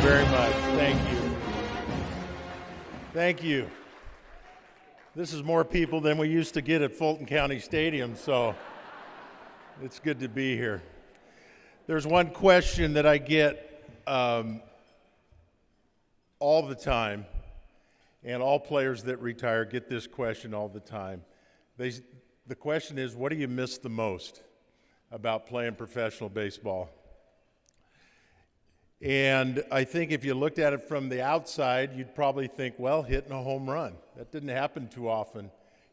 very much. Thank you. Thank you. This is more people than we used to get at Fulton County Stadium, so it's good to be here. There's one question that I get all the time, and all players that retire get this question all the time. The question is, what do you miss the most about playing professional baseball? And I think if you looked at it from the outside, you'd probably think, well, hitting a home run. That didn't happen too often.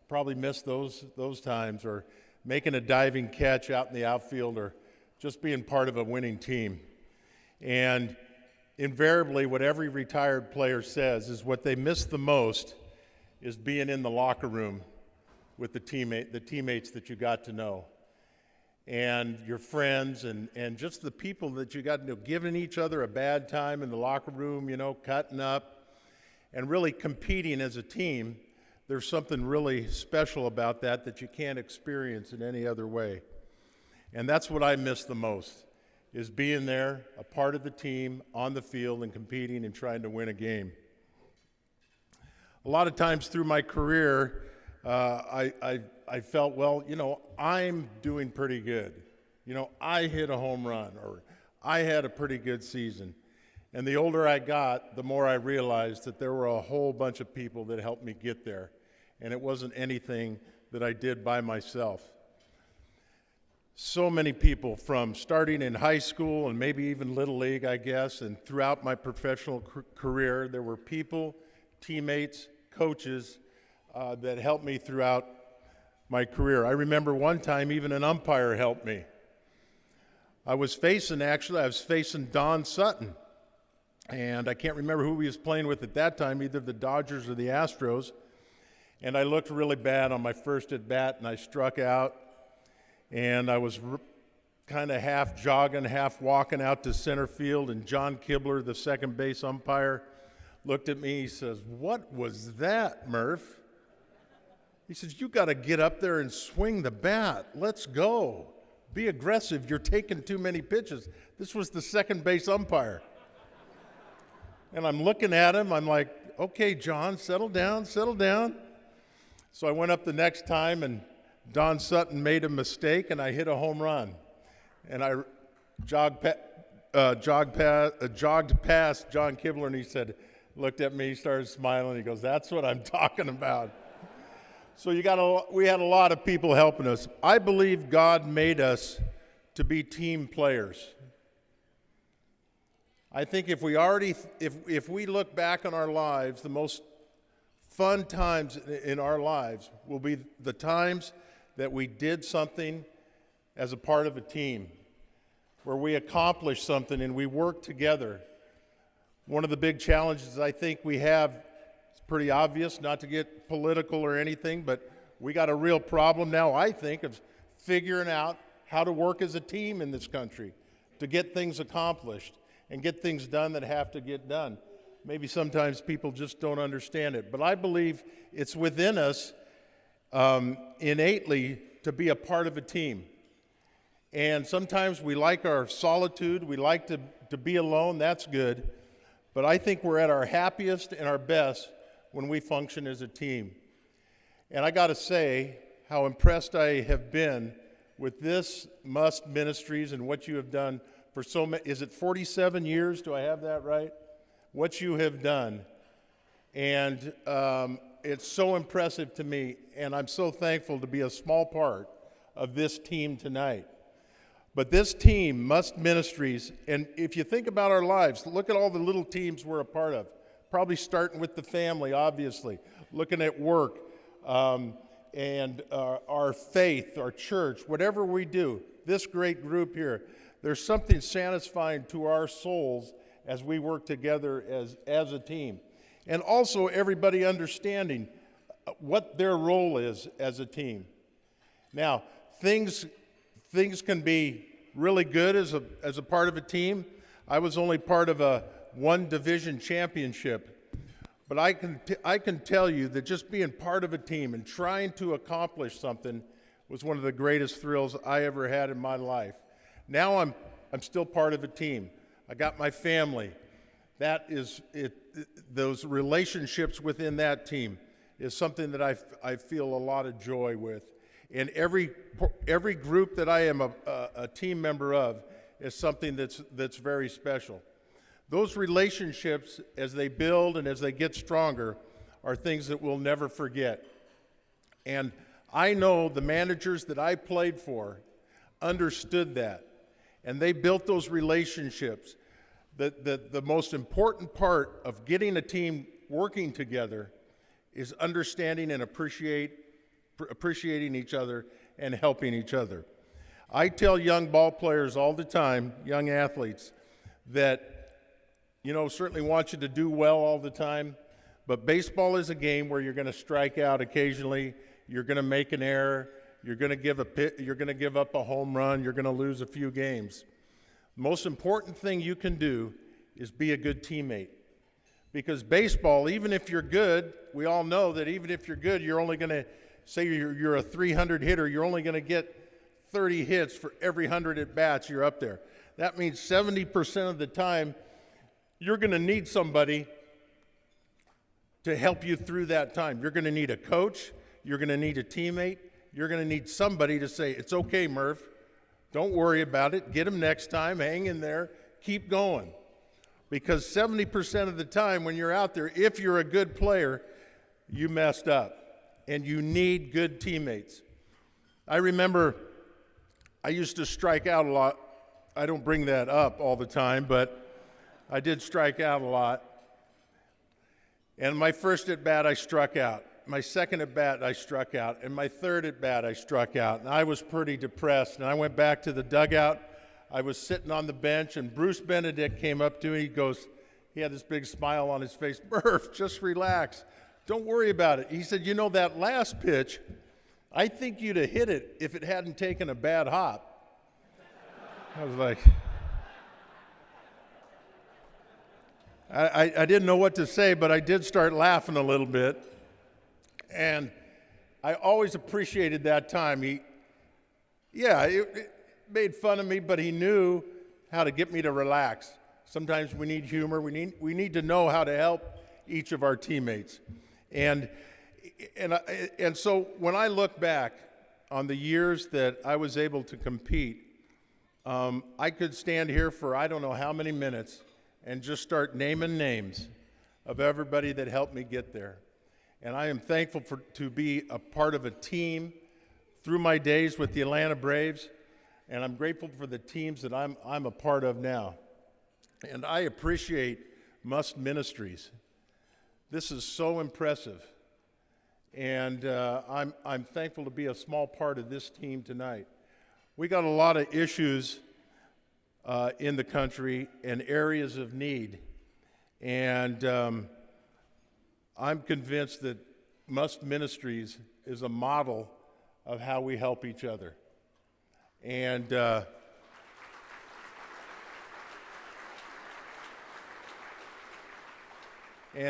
Probably missed those times, or making a diving catch out in the outfield, or just being part of a winning team. And invariably, what every retired player says is what they miss the most is being in the locker room with the teammates that you got to know, and your friends, and just the people that you got to know, giving each other a bad time in the locker room, cutting up, and really competing as a team. There's something really special about that you can't experience in any other way. And that's what I miss the most, is being there, a part of the team, on the field, and competing and trying to win a game. A lot of times through my career, I felt, well, I'm doing pretty good. I hit a home run, or I had a pretty good season. And the older I got, the more I realized that there were a whole bunch of people that helped me get there. And it wasn't anything that I did by myself. So many people, from starting in high school and maybe even Little League, I guess, and throughout my professional career, there were people, teammates, coaches that helped me throughout my career. I remember one time even an umpire helped me. I was facing Don Sutton, and I can't remember who he was playing with at that time, either the Dodgers or the Astros, and I looked really bad on my first at bat, and I struck out, and I was kind of half jogging, half walking out to center field, and John Kibler, the second base umpire, looked at me. He says, "What was that, Murph?" He says, "You got to get up there and swing the bat. Let's go. Be aggressive. You're taking too many pitches." This was the second base umpire. And I'm looking at him. I'm like, "Okay, John, settle down, settle down." So I went up the next time, and Don Sutton made a mistake, and I hit a home run. And I jogged past John Kibler, and he looked at me, started smiling. He goes, "That's what I'm talking about." So we had a lot of people helping us. I believe God made us to be team players. I think if we look back on our lives, the most fun times in our lives will be the times that we did something as a part of a team, where we accomplished something and we worked together. One of the big challenges I think we have, it's pretty obvious, not to get political or anything, but we got a real problem now, I think, of figuring out how to work as a team in this country to get things accomplished and get things done that have to get done. Maybe sometimes people just don't understand it, but I believe it's within us innately to be a part of a team. And sometimes we like our solitude, we like to be alone, that's good. But I think we're at our happiest and our best when we function as a team. And I got to say how impressed I have been with this MUST Ministries and what you have done for so many, is it 47 years? Do I have that right? What you have done. And it's so impressive to me, and I'm so thankful to be a small part of this team tonight. But this team, MUST Ministries, and if you think about our lives, look at all the little teams we're a part of. Probably starting with the family, obviously, looking at work, and our faith, our church, whatever we do, this great group here, there's something satisfying to our souls as we work together as a team. And also everybody understanding what their role is as a team. Now, things can be really good as a part of a team. I was only part of a one division championship, but I can tell you that just being part of a team and trying to accomplish something was one of the greatest thrills I ever had in my life. Now I'm still part of a team. I got my family. that is it. Those relationships within that team is something that I feel a lot of joy with. And every group that I am a team member of is something that's very special. Those relationships, as they build and as they get stronger, are things that we'll never forget. And I know the managers that I played for understood that, and they built those relationships. The most important part of getting a team working together is understanding and appreciating each other and helping each other. I tell young ball players all the time, young athletes, that certainly want you to do well all the time, but baseball is a game where you're going to strike out occasionally, you're going to make an error, you're going to give up a home run, you're going to lose a few games. The most important thing you can do is be a good teammate. Because baseball, even if you're good, we all know that even if you're good, you're only going to, say you're a 300 hitter, you're only going to get 30 hits for every 100 at-bats you're up there. That means 70% of the time, you're going to need somebody to help you through that time. You're going to need a coach. You're going to need a teammate. You're going to need somebody to say, it's okay, Murph. Don't worry about it. Get him next time. Hang in there. Keep going. Because 70% of the time when you're out there, if you're a good player, you messed up. And you need good teammates. I remember I used to strike out a lot. I don't bring that up all the time, but I did strike out a lot. And my first at-bat, I struck out. My second at-bat, I struck out. And my third at-bat, I struck out. And I was pretty depressed. And I went back to the dugout. I was sitting on the bench, and Bruce Benedict came up to me. He had this big smile on his face. Murph, just relax. Don't worry about it. He said, that last pitch, I think you'd have hit it if it hadn't taken a bad hop. I was like, I didn't know what to say, but I did start laughing a little bit. And I always appreciated that time. It made fun of me, but he knew how to get me to relax. Sometimes we need humor. We need to know how to help each of our teammates. And so when I look back on the years that I was able to compete, I could stand here for I don't know how many minutes and just start naming names of everybody that helped me get there. And I am thankful to be a part of a team through my days with the Atlanta Braves, and I'm grateful for the teams that I'm a part of now. And I appreciate MUST Ministries. This is so impressive, and I'm thankful to be a small part of this team tonight. We got a lot of issues in the country and areas of need, and I'm convinced that MUST Ministries is a model of how we help each other. And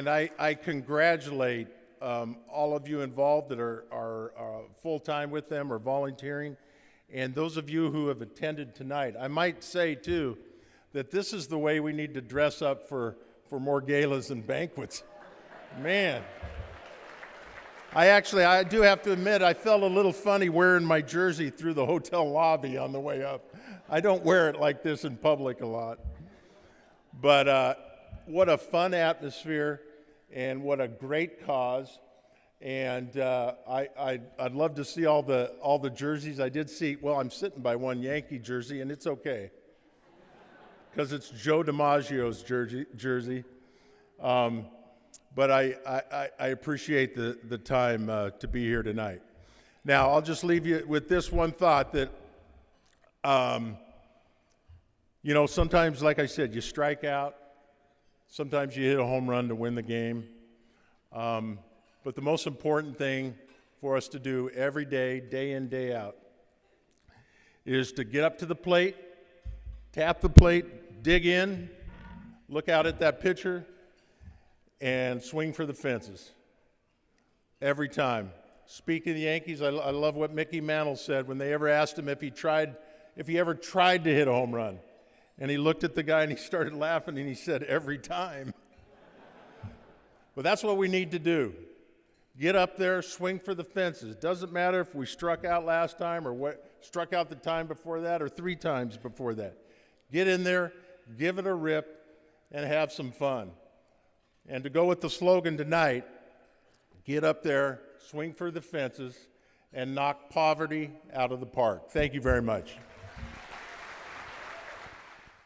I congratulate all of you involved that are full-time with them or volunteering, and those of you who have attended tonight. I might say, too, that this is the way we need to dress up for more galas and banquets. Man. I do have to admit, I felt a little funny wearing my jersey through the hotel lobby on the way up. I don't wear it like this in public a lot. But what a fun atmosphere, and what a great cause. And I'd love to see all the jerseys. I did see, well, I'm sitting by one Yankee jersey, and it's okay, because it's Joe DiMaggio's jersey. But I appreciate the time to be here tonight. Now, I'll just leave you with this one thought that, sometimes, like I said, you strike out. Sometimes you hit a home run to win the game. But the most important thing for us to do every day, day in, day out, is to get up to the plate, tap the plate, dig in, look out at that pitcher, and swing for the fences every time. Speaking of the Yankees, I love what Mickey Mantle said when they ever asked him if he ever tried to hit a home run. And he looked at the guy and he started laughing and he said, every time. But that's what we need to do. Get up there, swing for the fences. Doesn't matter if we struck out last time or struck out the time before that or 3 times before that. Get in there, give it a rip, and have some fun. And to go with the slogan tonight, get up there, swing for the fences, and knock poverty out of the park. Thank you very much.